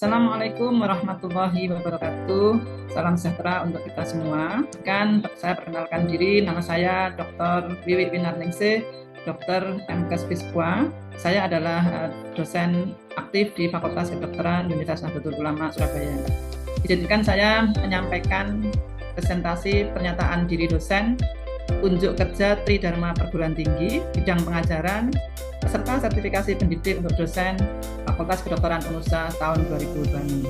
Assalamualaikum warahmatullahi wabarakatuh. Salam sejahtera untuk kita semua. Saya perkenalkan diri, nama saya Dr. Wiwi Winarningsih, Dr. MKes Fiskwa. Saya adalah dosen aktif di Fakultas Kedokteran Universitas Nahdlatul Ulama Surabaya. Izinkan saya menyampaikan presentasi pernyataan diri dosen unjuk kerja Tridharma Perguruan Tinggi bidang pengajaran peserta sertifikasi pendidik untuk dosen Fakultas Kedokteran Unesa tahun 2020.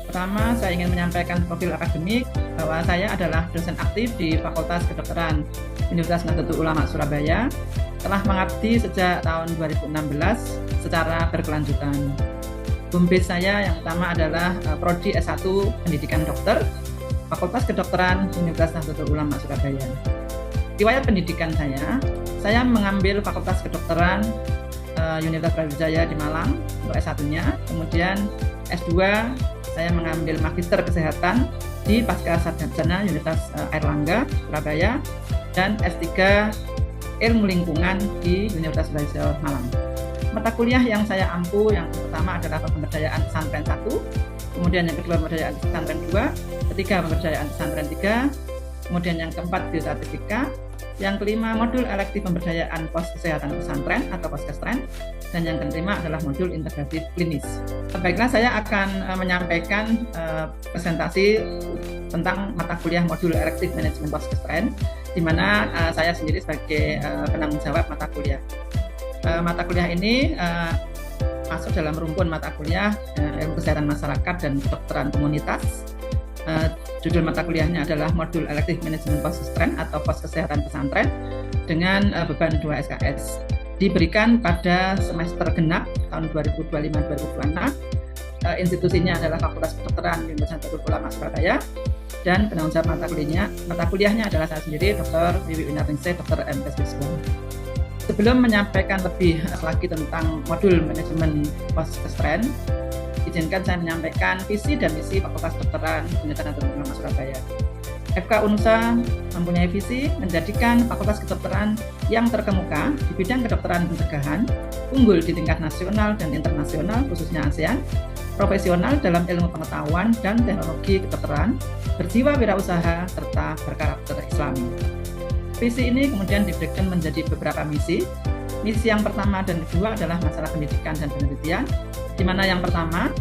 Pertama, saya ingin menyampaikan profil akademik bahwa saya adalah dosen aktif di Fakultas Kedokteran Universitas Nahdlatul Ulama Surabaya, telah mengabdi sejak tahun 2016 secara berkelanjutan. Home base saya yang pertama adalah Prodi S1 Pendidikan Dokter, Fakultas Kedokteran Universitas Nahdlatul Ulama Surabaya. Riwayat pendidikan saya mengambil Fakultas Kedokteran Universitas Brawijaya di Malang untuk S1-nya, kemudian S2 saya mengambil Magister Kesehatan di Pascasarjana Universitas Airlangga Surabaya, dan S3 Ilmu Lingkungan di Universitas Brawijaya Malang. Mata kuliah yang saya ampu yang pertama adalah Pemberdayaan Pesantren 1, kemudian yang kedua Pemberdayaan Pesantren 2, ketiga Pemberdayaan Pesantren 3, kemudian yang keempat Biostatistika, yang kelima modul elektif pemberdayaan pos kesehatan pesantren atau poskestren, dan yang kelima adalah modul integratif klinis. Baiklah, saya akan menyampaikan presentasi tentang mata kuliah modul elektif manajemen poskestren, di mana saya sendiri sebagai penanggung jawab mata kuliah. Mata kuliah ini masuk dalam rumpun mata kuliah ilmu kesehatan masyarakat dan kedokteran komunitas. Judul mata kuliahnya adalah modul elektif manajemen poskestren atau pos kesehatan pesantren dengan beban 2 SKS. Diberikan pada semester genap tahun 2025-2026. Institusinya adalah Fakultas Kedokteran Universitas Nahdlatul Ulama Surabaya, dan penanggung jawab mata kuliahnya adalah saya sendiri, Dr. Wiwi Winarningsih, Dr. MKes Fiskwa. Sebelum menyampaikan lebih lagi tentang modul manajemen poskestren, izinkan saya menyampaikan visi dan misi Fakultas Kedokteran Universitas Nahdlatul Ulama Surabaya. FK Unesa mempunyai visi menjadikan Fakultas Kedokteran yang terkemuka di bidang kedokteran pencegahan, unggul di tingkat nasional dan internasional khususnya ASEAN, profesional dalam ilmu pengetahuan dan teknologi kedokteran, berjiwa wirausaha serta berkarakter Islami. Visi ini kemudian diberikan menjadi beberapa misi. Misi yang pertama dan kedua adalah masalah pendidikan dan penelitian, di mana yang pertama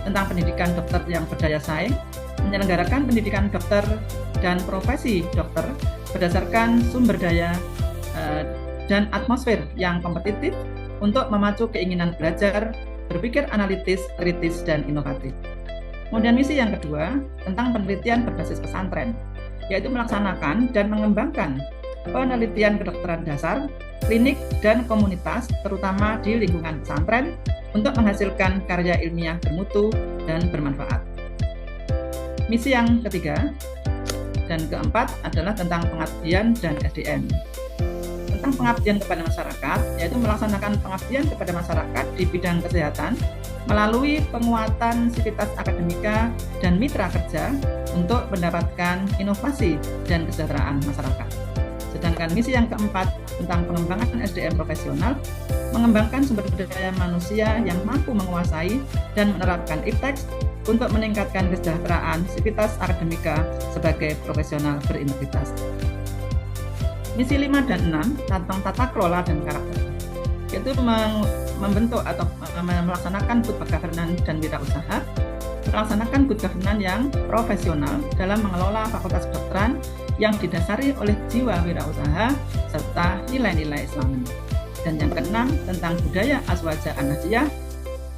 tentang pendidikan dokter yang berdaya saing, menyelenggarakan pendidikan dokter dan profesi dokter berdasarkan sumber daya dan atmosfer yang kompetitif untuk memacu keinginan belajar, berpikir analitis, kritis, dan inovatif. Kemudian misi yang kedua tentang penelitian berbasis pesantren, yaitu melaksanakan dan mengembangkan penelitian kedokteran dasar, klinik, dan komunitas, terutama di lingkungan pesantren, untuk menghasilkan karya ilmiah bermutu dan bermanfaat. Misi yang ketiga dan keempat adalah tentang pengabdian dan SDM. Tentang pengabdian kepada masyarakat, yaitu melaksanakan pengabdian kepada masyarakat di bidang kesehatan melalui penguatan sivitas akademika dan mitra kerja untuk mendapatkan inovasi dan kesejahteraan masyarakat. Sedangkan misi yang keempat tentang pengembangan SDM profesional, mengembangkan sumber daya manusia yang mampu menguasai dan menerapkan IPTEX untuk meningkatkan kesejahteraan sivitas akademika sebagai profesional berintegritas. Misi 5 dan 6 tentang tata kelola dan karakter, yaitu membentuk atau melaksanakan good governance dan wirausaha, melaksanakan good governance yang profesional dalam mengelola fakultas kedokteran yang didasari oleh jiwa wirausaha serta nilai-nilai Islami. Dan yang keenam tentang budaya Azwajah An-Nahdliyah,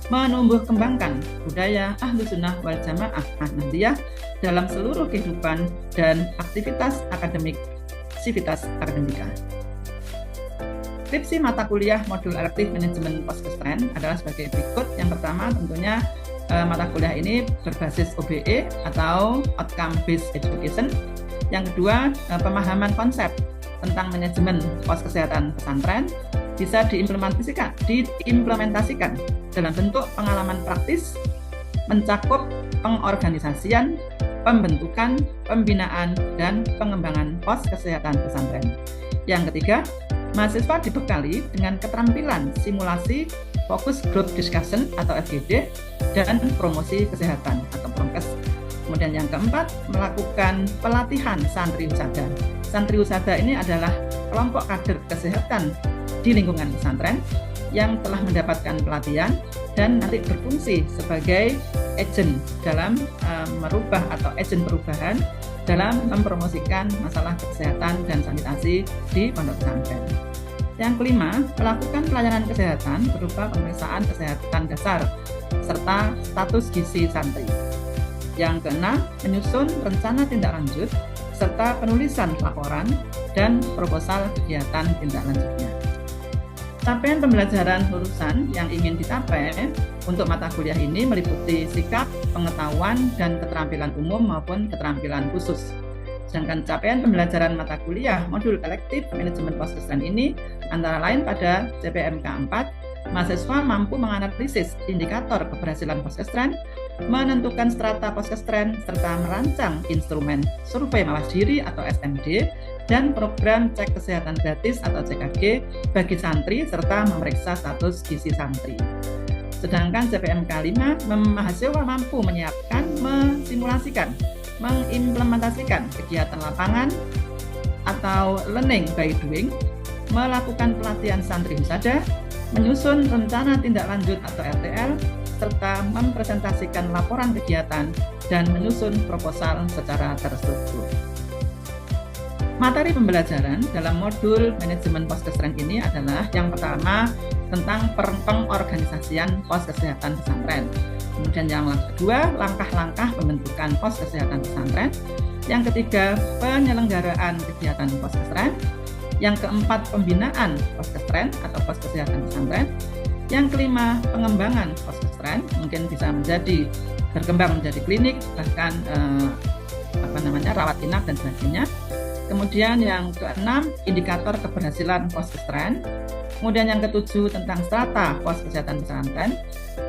menumbuh kembangkan budaya Ahlus Sunnah wal Jamaah An-Nahdliyah dalam seluruh kehidupan dan aktivitas akademik sivitas akademika. Skripsi mata kuliah modul elektif manajemen poskestren adalah sebagai berikut. Yang pertama tentunya mata kuliah ini berbasis OBE atau Outcome Based Education. Yang kedua, pemahaman konsep tentang manajemen pos kesehatan pesantren bisa diimplementasikan dalam bentuk pengalaman praktis, mencakup pengorganisasian, pembentukan, pembinaan, dan pengembangan pos kesehatan pesantren. Yang ketiga, mahasiswa dibekali dengan keterampilan simulasi fokus group discussion atau FGD, dan promosi kesehatan atau prokes. Kemudian yang keempat, melakukan pelatihan santri wisada. Santri wisada ini adalah kelompok kader kesehatan di lingkungan pesantren yang telah mendapatkan pelatihan dan nanti berfungsi sebagai agent dalam merubah atau agent perubahan dalam mempromosikan masalah kesehatan dan sanitasi di pondok pesantren. Yang kelima, melakukan pelayanan kesehatan berupa pemeriksaan kesehatan dasar serta status gizi santri. Yang keenam, menyusun rencana tindak lanjut serta penulisan laporan dan proposal kegiatan tindak lanjutnya. Capaian pembelajaran lulusan yang ingin dicapai untuk mata kuliah ini meliputi sikap, pengetahuan, dan keterampilan umum maupun keterampilan khusus. Sedangkan capaian pembelajaran mata kuliah modul elektif manajemen poskestren ini antara lain pada CPMK 4, mahasiswa mampu menganalisis indikator keberhasilan poskestren, menentukan strata poskestren, serta merancang instrumen survei mawas diri atau SMD, dan program cek kesehatan gratis atau CKG bagi santri, serta memeriksa status gizi santri. Sedangkan CPMK 5, mahasiswa mampu menyiapkan, mensimulasikan, mengimplementasikan kegiatan lapangan atau learning by doing, melakukan pelatihan santri wisada, menyusun rencana tindak lanjut atau RTL, serta mempresentasikan laporan kegiatan dan menyusun proposal secara terstruktur. Materi pembelajaran dalam modul manajemen poskestren ini adalah yang pertama tentang pengorganisasian pos kesehatan pesantren. Kemudian yang kedua, langkah-langkah pembentukan pos kesehatan pesantren. Yang ketiga, penyelenggaraan kegiatan poskestren. Yang keempat, pembinaan poskestren atau pos kesehatan pesantren. Yang kelima, pengembangan poskestren, mungkin bisa berkembang menjadi klinik, bahkan rawat inap dan sebagainya. Kemudian yang keenam, indikator keberhasilan poskestren. Kemudian yang ketujuh, tentang strata pos kesehatan pesantren.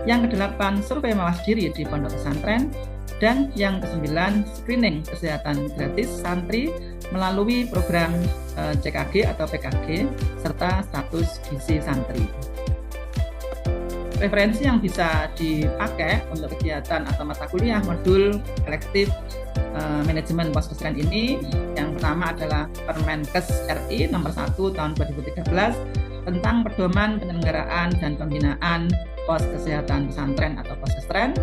Yang kedelapan, survei mawas diri di pondok pesantren. Dan yang kesembilan, screening kesehatan gratis santri melalui program CKG atau PKG serta status gizi santri. Referensi yang bisa dipakai untuk kegiatan atau mata kuliah modul elektif manajemen poskestren ini, yang pertama adalah Permenkes RI nomor 1 tahun 2013 tentang pedoman penyelenggaraan dan pembinaan pos kesehatan pesantren atau poskestren.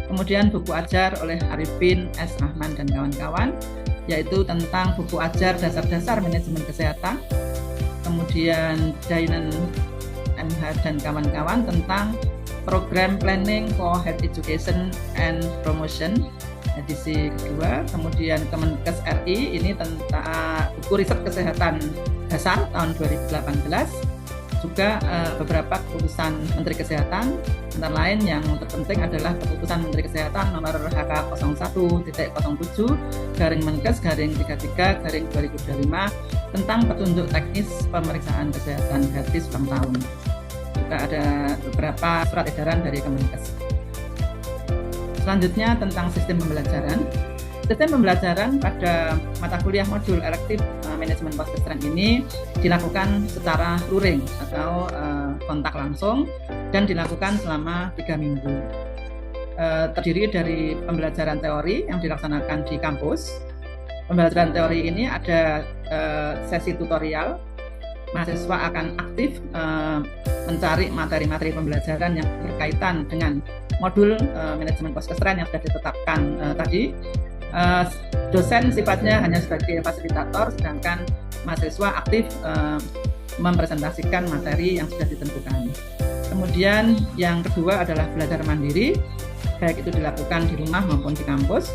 Kemudian buku ajar oleh Arifin S. Rahman dan kawan-kawan, yaitu tentang buku ajar dasar-dasar manajemen kesehatan. Kemudian Dainen MH dan kawan-kawan tentang program planning for health education and promotion edisi kedua. Kemudian Kemenkes RI ini tentang buku riset kesehatan dasar tahun 2018. Juga beberapa keputusan Menteri Kesehatan, antara lain yang terpenting adalah keputusan Menteri Kesehatan nomor HK 01.07/Menkes/33/2025 tentang petunjuk teknis pemeriksaan kesehatan gratis ulang tahun. Juga ada beberapa surat edaran dari Kemenkes. Selanjutnya tentang sistem pembelajaran. Sistem pembelajaran pada mata kuliah modul elektif manajemen poskestren ini dilakukan secara luring atau kontak langsung dan dilakukan selama 3 minggu. Terdiri dari pembelajaran teori yang dilaksanakan di kampus. Pembelajaran teori ini ada sesi tutorial. Mahasiswa akan aktif mencari materi-materi pembelajaran yang berkaitan dengan modul manajemen poskestren yang sudah ditetapkan tadi. Dosen sifatnya hanya sebagai fasilitator, sedangkan mahasiswa aktif mempresentasikan materi yang sudah ditentukan. Kemudian yang kedua adalah belajar mandiri, baik itu dilakukan di rumah maupun di kampus.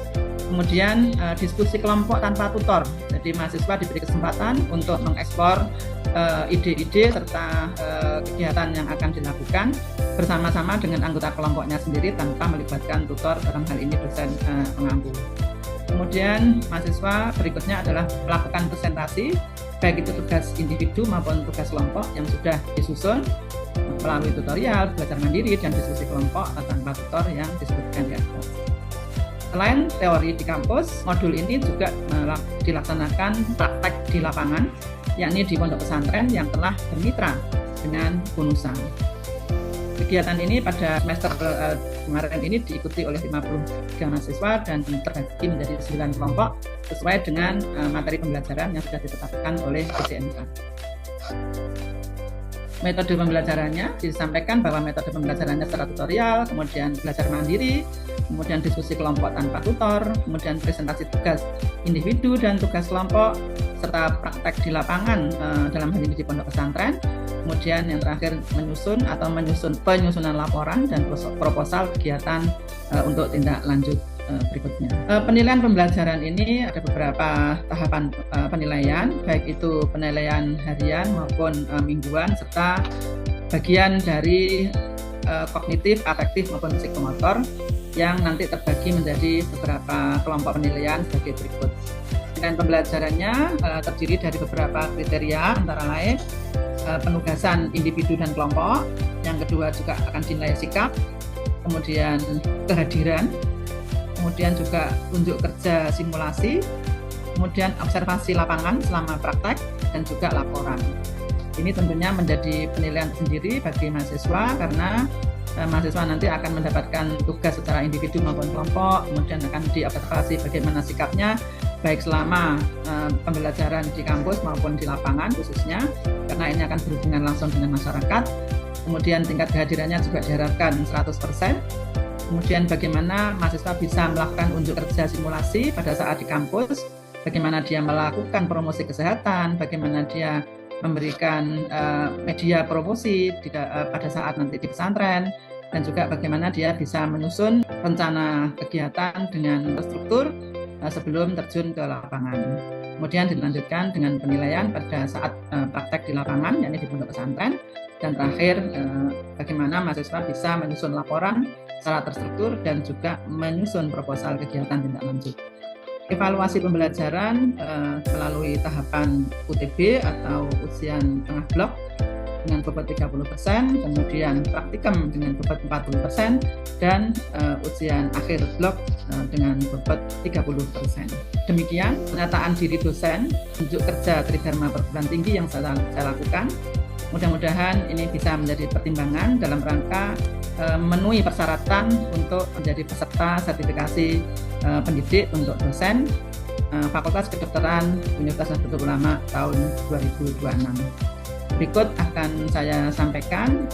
Kemudian diskusi kelompok tanpa tutor, jadi mahasiswa diberi kesempatan untuk mengeksplor ide-ide serta kegiatan yang akan dilakukan bersama-sama dengan anggota kelompoknya sendiri tanpa melibatkan tutor, dalam hal ini dosen pengampu. Kemudian mahasiswa berikutnya adalah melakukan presentasi, baik itu tugas individu maupun tugas kelompok yang sudah disusun melalui tutorial, belajar mandiri, dan diskusi kelompok tanpa tutor yang disebutkan di atas. Selain teori di kampus, modul ini juga dilaksanakan praktek di lapangan, yakni di pondok pesantren yang telah bermitra dengan UNUSA. Kegiatan ini pada semester kemarin ini diikuti oleh 53 mahasiswa dan terbagi menjadi 9 kelompok sesuai dengan materi pembelajaran yang sudah ditetapkan oleh BCMK. Metode pembelajarannya disampaikan bahwa metode pembelajarannya secara tutorial, kemudian belajar mandiri, kemudian diskusi kelompok tanpa tutor, kemudian presentasi tugas individu dan tugas kelompok, serta praktek di lapangan dalam hal ini di pondok pesantren. Kemudian yang terakhir menyusun penyusunan laporan dan proposal kegiatan untuk tindak lanjut berikutnya. Penilaian pembelajaran ini ada beberapa tahapan penilaian, baik itu penilaian harian maupun mingguan, serta bagian dari kognitif, afektif maupun psikomotor yang nanti terbagi menjadi beberapa kelompok penilaian sebagai berikut. Penilaian pembelajarannya terdiri dari beberapa kriteria, antara lain penugasan individu dan kelompok, yang kedua juga akan dinilai sikap, kemudian kehadiran, kemudian juga unjuk kerja simulasi, kemudian observasi lapangan selama praktek, dan juga laporan. Ini tentunya menjadi penilaian sendiri bagi mahasiswa karena mahasiswa nanti akan mendapatkan tugas secara individu maupun kelompok, kemudian akan diobservasi bagaimana sikapnya baik selama pembelajaran di kampus maupun di lapangan khususnya, karena ini akan berhubungan langsung dengan masyarakat. Kemudian tingkat kehadirannya juga diharapkan 100%. Kemudian bagaimana mahasiswa bisa melakukan unjuk kerja simulasi pada saat di kampus, bagaimana dia melakukan promosi kesehatan, bagaimana dia memberikan media promosi pada saat nanti di pesantren, dan juga bagaimana dia bisa menyusun rencana kegiatan dengan terstruktur sebelum terjun ke lapangan. Kemudian dilanjutkan dengan penilaian pada saat praktek di lapangan, yakni di pondok pesantren, dan terakhir bagaimana mahasiswa bisa menyusun laporan secara terstruktur dan juga menyusun proposal kegiatan tindak lanjut. Evaluasi pembelajaran melalui tahapan UTB atau ujian tengah blok dengan bobot 30%, kemudian praktikum dengan bobot 40%, dan ujian akhir blok dengan bobot 30%. Demikian pernyataan diri dosen unjuk kerja Tridharma Perguruan Tinggi yang saya lakukan. Mudah-mudahan ini bisa menjadi pertimbangan dalam rangka memenuhi persyaratan untuk menjadi peserta sertifikasi pendidik untuk dosen Fakultas Kedokteran Universitas Nahdlatul Ulama tahun 2026. Berikut akan saya sampaikan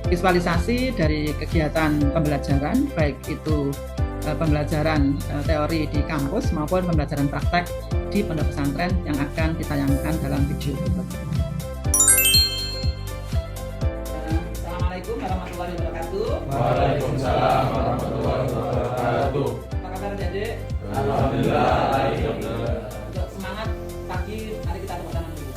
visualisasi dari kegiatan pembelajaran, baik itu pembelajaran teori di kampus maupun pembelajaran praktek di pondok pesantren yang akan ditayangkan dalam video berikut. Assalamualaikum warahmatullahi wabarakatuh. Waalaikumsalam warahmatullahi wabarakatuh. Apa kabar adik? Alhamdulillah. Untuk semangat pagi, mari kita tepuk tangan dulu.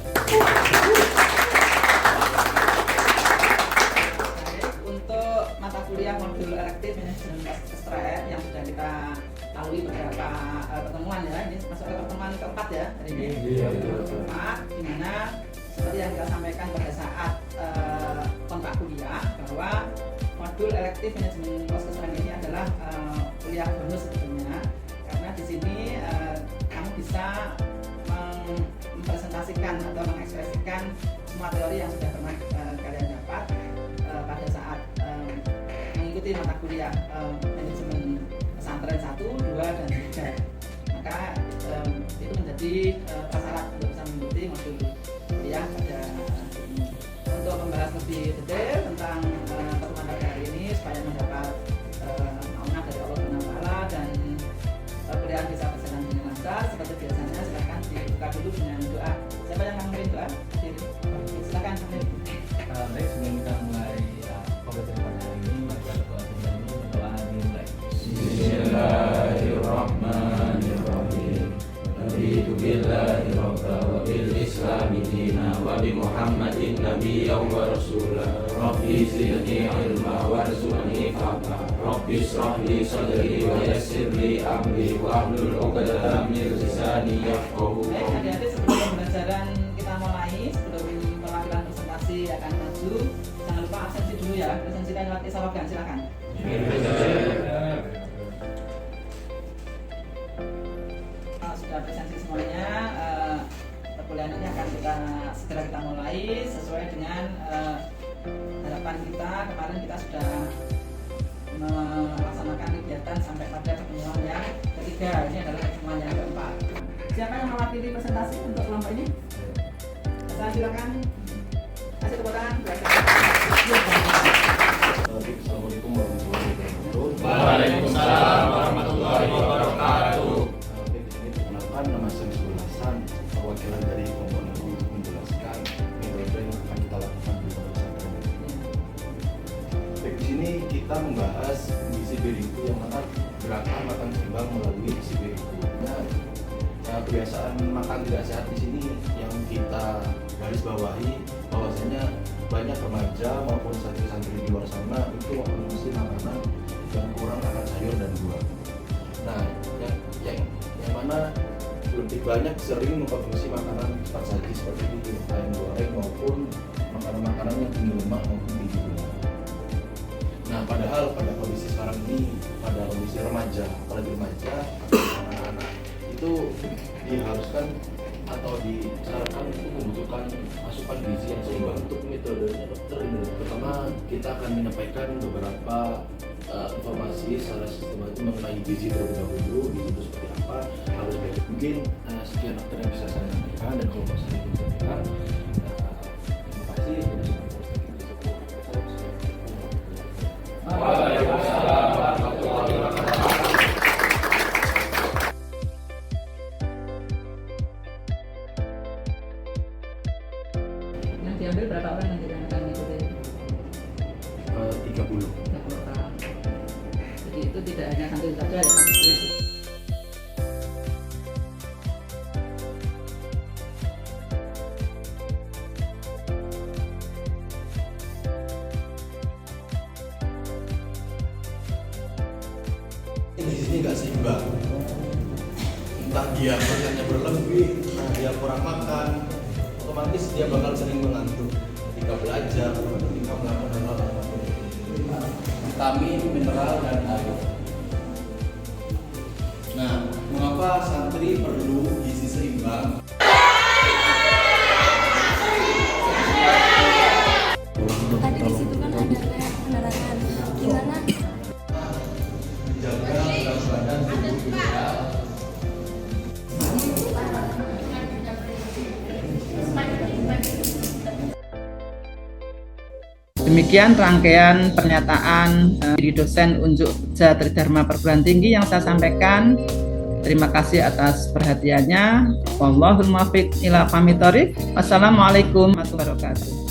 Untuk mata kuliah modul elektif manajemen kesehatan yang sudah kita lalui beberapa pertemuan ya, ini masuk ke pertemuan keempat ya hari ini. Iya. Keempat, di mana seperti yang kita sampaikan pada saat kontrak kuliah bahwa modul elektif manajemen kesehatan ini adalah kuliah bonus sebetulnya, karena di sini kamu bisa mempresentasikan atau mengekspresikan semua teori yang sudah pernah kalian dapat pada saat mengikuti mata kuliah manajemen pesantren 1, 2, dan 3. Maka itu menjadi prasyarat untuk bisa mengikuti modul kuliah pada ini. Untuk membahas lebih detail tentang pertemuan pada hari ini supaya mendapat amanah dari Allah SWT dan kuliah bisa berjalan dengan lancar seperti biasanya, silakan dibuka dulu dengan doa. Siapa yang akan memberi doa? Silakan. Baik, sebelum kita mulai pembelajaran pada hari ini, mari kita berdoa dulu. Doa dimulai. Bismillahirrahmanirrahim. Raditu billahi rabba wa bil islami dina wa bi Muhammadin nabiyyan wa rasulah. Rabbi zidni ilma warzuqni fahma. Rabbi shrah li sadri wa yassir li amri wa hlul 'uqdatam min lisani yafqahu Baik, qawli. adik-adik, sebelum pembelajaran kita mulai, sebelum penampilan presentasi akan maju, jangan lupa absensi dulu ya. Absensi dan lewat isologan, silakan. Sudah presensi semuanya, perkuliahan ini akan segera kita mulai sesuai dengan harapan kesempatan kita. Kemarin kita sudah melaksanakan kegiatan sampai pada pertemuan yang ketiga. Ini adalah pertemuan yang keempat. Siapa yang mewakili presentasi untuk kelompok ini? Saya silakan. Kasih tepuk tangan. Assalamualaikum warahmatullahi wabarakatuh. Waalaikumsalam warahmatullahi wabarakatuh. Perkenalkan, nama saya Sulaiman Hasan, perwakilan dari kelompok Nabi untuk menjelaskan metode yang akan kita lakukan di pondok pesantren. Baik, di sini kita membahas gizi beriku yang mana gerakan makan seimbang melalui gizi beriku. Kebiasaan makan tidak sehat di sini yang kita garis bawahi bahwasanya banyak remaja maupun santri-santri di luar sana itu mengonsumsi makanan yang kurang akan sayur dan buah. Nah, yang mana lebih banyak sering mengkonsumsi makanan cepat saji seperti itu, ayam goreng maupun makanan-makanan yang tinggi lemak maupun tinggi gula. Nah, padahal pada kondisi sekarang ini, pada kondisi remaja, apalagi remaja, anak-anak itu diharuskan atau disarankan untuk membutuhkan asupan gizi yang seimbang. Untuk metodenya dokter ini, pertama kita akan menyampaikan beberapa informasi secara sistematis mengenai gizi terlebih dahulu. Gizi itu seperti apa, harus baik. Mungkin sekian dokter yang bisa saya sampaikan, dan kalau saya ingin sampaikan, terima kasih. Waalaikumsalam warahmatullahi wabarakatuh. Yang diambil berapa orang nanti yang akan mengikuti? 30. 30 orang. Jadi itu tidak hanya santri saja ya. Di sini nggak seimbang. Entah dia makannya berlebih, entah dia kurang makan, otomatis dia bakal sering mengantuk ketika belajar atau ketika melakukan hal apapun. Vitamin, mineral, dan air. Nah, mengapa santri perlu gizi seimbang? Tadi di situ kan ada kayak penerangan gimana Menjaga berat badan tubuh ideal. Demikian rangkaian pernyataan dari dosen Unjuk Kerja Tridharma Perguruan Tinggi yang saya sampaikan. Terima kasih atas perhatiannya. Wallahul muwaffiq ila aqwamit thoriq. Wassalamualaikum warahmatullahi wabarakatuh.